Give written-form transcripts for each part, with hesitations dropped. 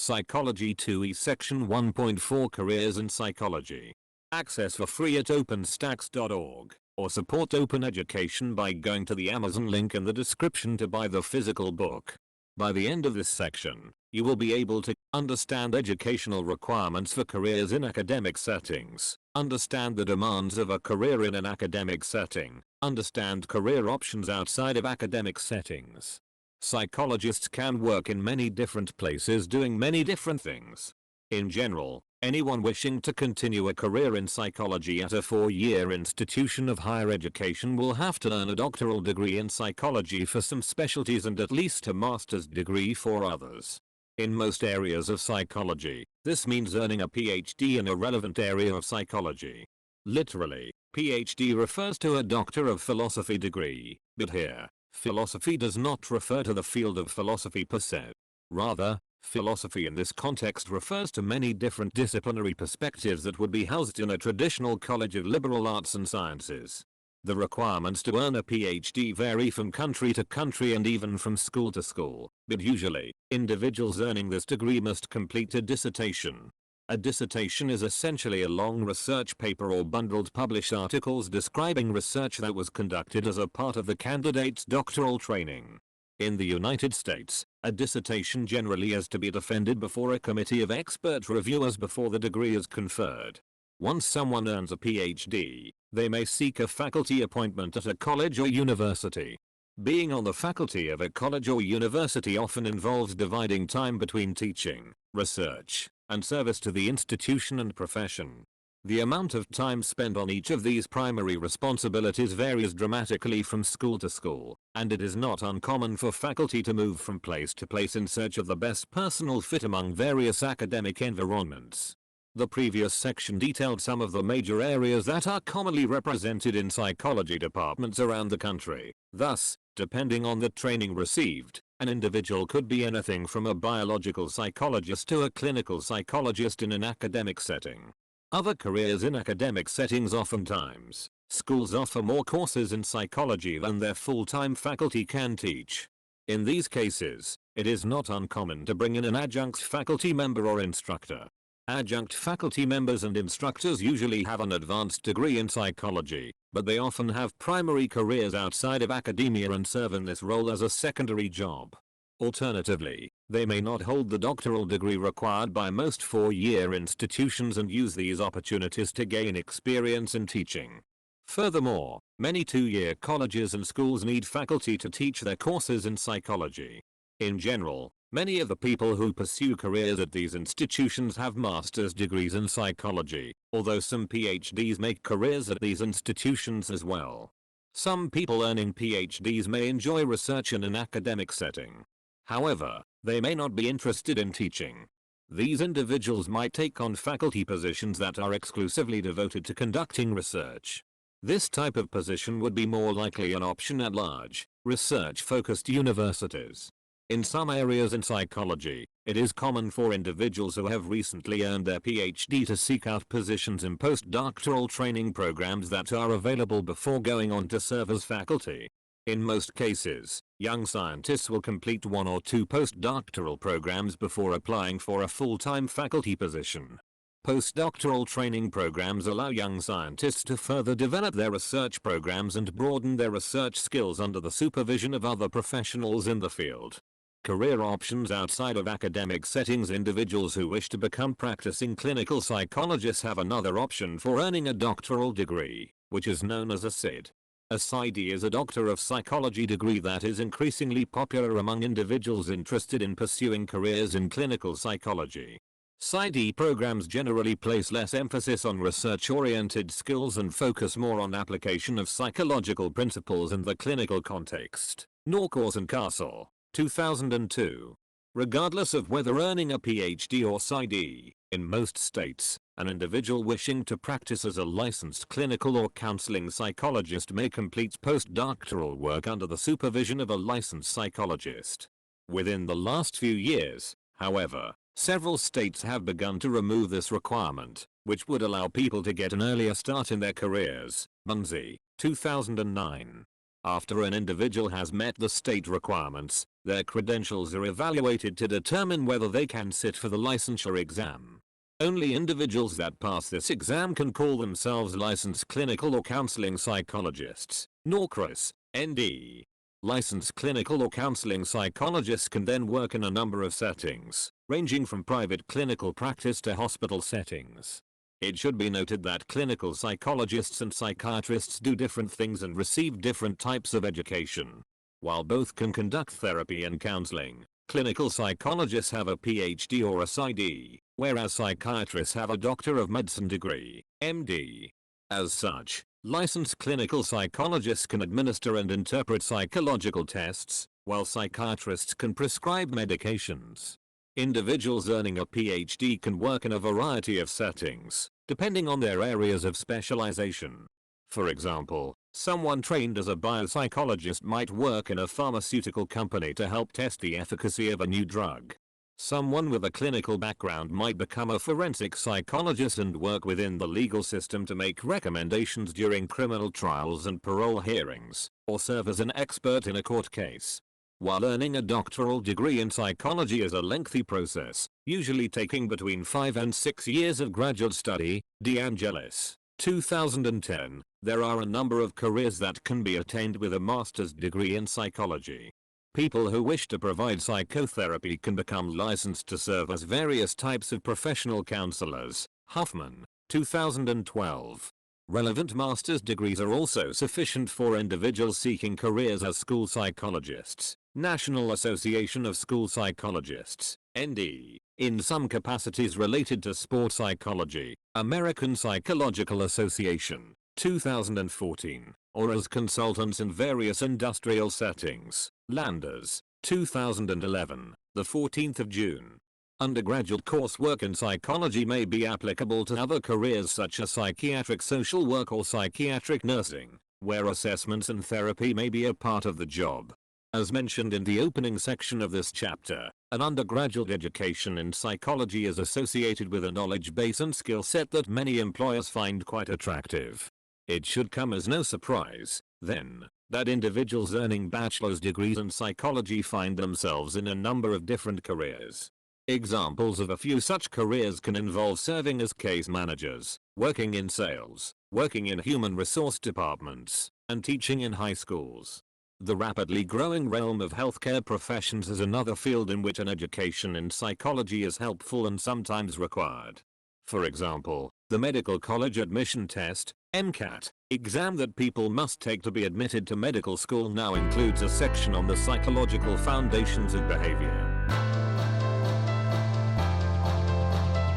Psychology 2E Section 1.4 Careers in Psychology. Access for free at openstacks.org, or support open education by going to the Amazon link in the description to buy the physical book. By the end of this section, you will be able to understand educational requirements for careers in academic settings, understand the demands of a career in an academic setting, understand career options outside of academic settings. Psychologists can work in many different places doing many different things. In general, anyone wishing to continue a career in psychology at a 4-year institution of higher education will have to earn a doctoral degree in psychology for some specialties and at least a master's degree for others. In most areas of psychology, this means earning a PhD in a relevant area of psychology. Literally, PhD refers to a Doctor of Philosophy degree, but here, philosophy does not refer to the field of philosophy per se. Rather, philosophy in this context refers to many different disciplinary perspectives that would be housed in a traditional college of liberal arts and sciences. The requirements to earn a PhD vary from country to country and even from school to school, but usually, individuals earning this degree must complete a dissertation. A dissertation is essentially a long research paper or bundled published articles describing research that was conducted as a part of the candidate's doctoral training. In the United States, a dissertation generally has to be defended before a committee of expert reviewers before the degree is conferred. Once someone earns a PhD, they may seek a faculty appointment at a college or university. Being on the faculty of a college or university often involves dividing time between teaching, research, and service to the institution and profession. The amount of time spent on each of these primary responsibilities varies dramatically from school to school, and it is not uncommon for faculty to move from place to place in search of the best personal fit among various academic environments. The previous section detailed some of the major areas that are commonly represented in psychology departments around the country. Thus, depending on the training received, an individual could be anything from a biological psychologist to a clinical psychologist in an academic setting. Other careers in academic settings. Oftentimes, schools offer more courses in psychology than their full-time faculty can teach. In these cases, it is not uncommon to bring in an adjunct faculty member or instructor. Adjunct faculty members and instructors usually have an advanced degree in psychology, but they often have primary careers outside of academia and serve in this role as a secondary job. Alternatively, they may not hold the doctoral degree required by most 4-year institutions and use these opportunities to gain experience in teaching. Furthermore, many 2-year colleges and schools need faculty to teach their courses in psychology. In general, many of the people who pursue careers at these institutions have master's degrees in psychology, although some PhDs make careers at these institutions as well. Some people earning PhDs may enjoy research in an academic setting. However, they may not be interested in teaching. These individuals might take on faculty positions that are exclusively devoted to conducting research. This type of position would be more likely an option at large, research-focused universities. In some areas in psychology, it is common for individuals who have recently earned their PhD to seek out positions in postdoctoral training programs that are available before going on to serve as faculty. In most cases, young scientists will complete 1 or 2 postdoctoral programs before applying for a full-time faculty position. Postdoctoral training programs allow young scientists to further develop their research programs and broaden their research skills under the supervision of other professionals in the field. Career options outside of academic settings. Individuals who wish to become practicing clinical psychologists have another option for earning a doctoral degree, which is known as a PsyD. A PsyD is a Doctor of Psychology degree that is increasingly popular among individuals interested in pursuing careers in clinical psychology. PsyD programs generally place less emphasis on research-oriented skills and focus more on application of psychological principles in the clinical context. Norcross and Castle, 2002. Regardless of whether earning a PhD or PsyD, in most states, an individual wishing to practice as a licensed clinical or counseling psychologist may complete postdoctoral work under the supervision of a licensed psychologist. Within the last few years, however, several states have begun to remove this requirement, which would allow people to get an earlier start in their careers. Munzie, 2009. After an individual has met the state requirements, Their credentials are evaluated to determine whether they can sit for the licensure exam. Only individuals that pass this exam can call themselves licensed clinical or counseling psychologists, NORCRS, ND. Licensed clinical or counseling psychologists can then work in a number of settings, ranging from private clinical practice to hospital settings. It should be noted that clinical psychologists and psychiatrists do different things and receive different types of education. While both can conduct therapy and counseling, clinical psychologists have a PhD or a PsyD, whereas psychiatrists have a Doctor of Medicine degree, MD. As such, licensed clinical psychologists can administer and interpret psychological tests, while psychiatrists can prescribe medications. Individuals earning a PhD can work in a variety of settings, depending on their areas of specialization. For example, someone trained as a biopsychologist might work in a pharmaceutical company to help test the efficacy of a new drug. Someone with a clinical background might become a forensic psychologist and work within the legal system to make recommendations during criminal trials and parole hearings, or serve as an expert in a court case. While earning a doctoral degree in psychology is a lengthy process, usually taking between 5 and 6 years of graduate study, DeAngelis, 2010, there are a number of careers that can be attained with a master's degree in psychology. People who wish to provide psychotherapy can become licensed to serve as various types of professional counselors, Huffman, 2012. Relevant master's degrees are also sufficient for individuals seeking careers as school psychologists, National Association of School Psychologists, ND, in some capacities related to sport psychology, American Psychological Association, 2014, or as consultants in various industrial settings, Landers, 2011, the 14th of June. Undergraduate coursework in psychology may be applicable to other careers such as psychiatric social work or psychiatric nursing, where assessments and therapy may be a part of the job. As mentioned in the opening section of this chapter, an undergraduate education in psychology is associated with a knowledge base and skill set that many employers find quite attractive. It should come as no surprise, then, that individuals earning bachelor's degrees in psychology find themselves in a number of different careers. Examples of a few such careers can involve serving as case managers, working in sales, working in human resource departments, and teaching in high schools. The rapidly growing realm of healthcare professions is another field in which an education in psychology is helpful and sometimes required. For example, the Medical College Admission Test, MCAT, exam that people must take to be admitted to medical school now includes a section on the psychological foundations of behavior.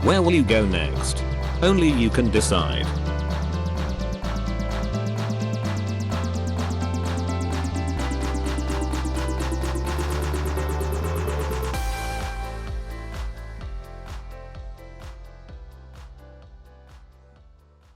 Where will you go next? Only you can decide.